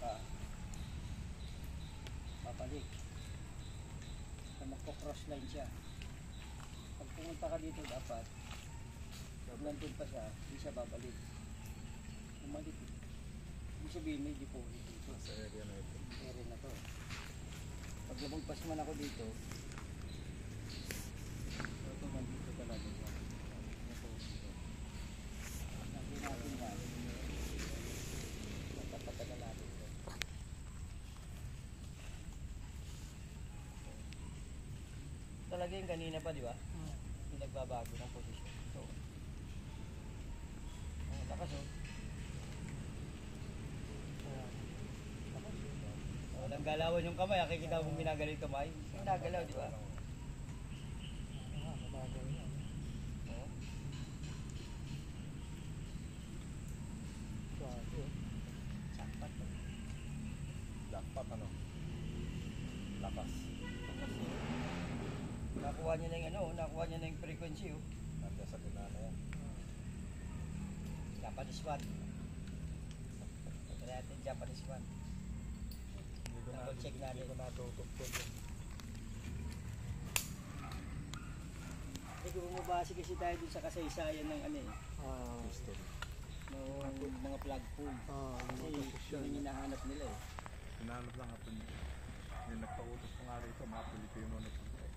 ka, babalik. So, magpo-cross line siya. Pag pumunta ka dito dapat, pag nandun pa siya, hindi siya babalik. Bumalik. Ibig sabihin may deposit dito. Sa area na ito. Area na to. Pag lumagpas man ako dito, ito man dito talaga siya. Ito. Natin natin yan. Magpapatagal natin ito. Talaga yung kanina pa, di ba? Hindi nagbabago ng posisyon. Ito. Lakas oh. Walang galawan yung kamay, nakikita mong ginagaling kamay. Yung nagalaw, di ba? Mabagal yan. Oo. Grabe. Sakpat. Jackpot ano? Lakas. Nakuha niya na yung ano, nakuha niya na yung frequency oh. Nandiyan sa gitna na yan. Japanese one. Ito natin Japanese one. Double check natin. Hindi ko natutok po. Hindi ko bumabase kasi tayo dun sa kasaysayan ng ano eh. History. Ng mga flag pole. Kasi yun yung hinahanap nila eh. Hinanap lang ako niya. Yung nagpautos ko nga rito, mga Pilipino na punta eh.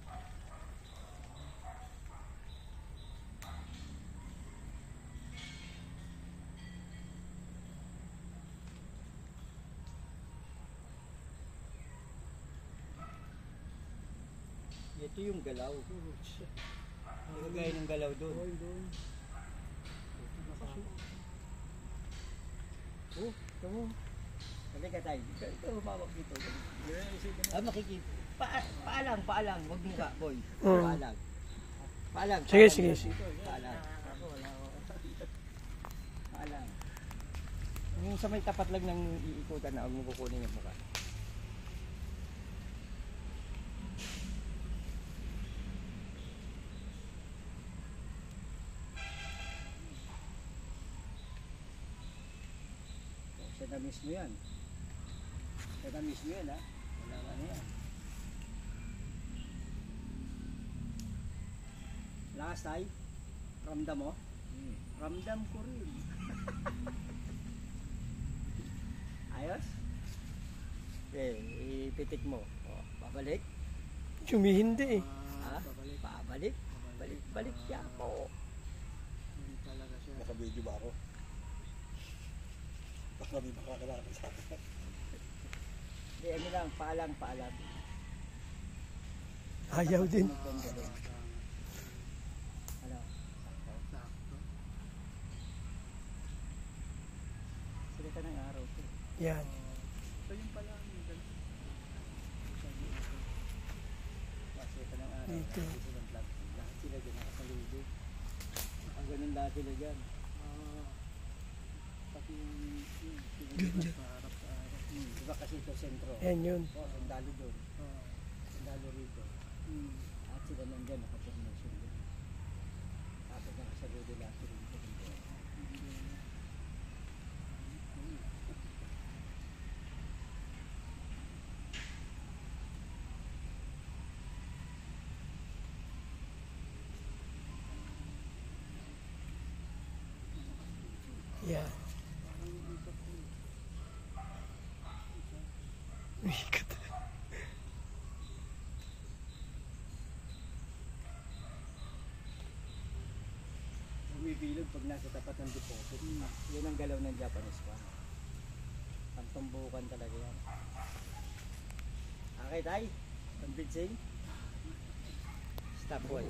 Ito yung galaw. Yung gaya ng galaw doon. Oh, ito mo. Halika tayo. Ito, humawak dito. Makikita. Paalang. Huwag mo ka, boy. Paalang. Sige. Paalang. Yung sa may tapat lang ng iikutan na, huwag mo kukunin yung mukha. Siya na mismo yan. Ha? Wala ka na yan. Lakas tayo. Ramdam mo? Ramdam ko rin. Ayos? Okay, ipitik mo. O, babalik. Humihindi eh. Ha? Babalik. Balik siya po. Naka-video ba ako? Baka may makakilala sa akin. Hindi, ano lang, paalang. Ayaw din. Ano? Sakto. Salita ng araw ko. Yan. Ito yung pala. Salita ng araw. Dito. Lahat sila dyan nakasalubog. Ang ganun lahat sila dyan. Pati yung harap sa araw. Diba kasi ito sentro? Yan yun. Oo, sandalo doon. Sandalo rito. At sila nandyan, naka-formation doon. Tapos nakasaludo lahat sila dito. Yan. Umikat. Bumibilog pag nasa tapat ng deposit. Yun ang galaw ng Japanese pa. Pangtumbukan talaga yan. Okay, tay? Convincing? Stop boy.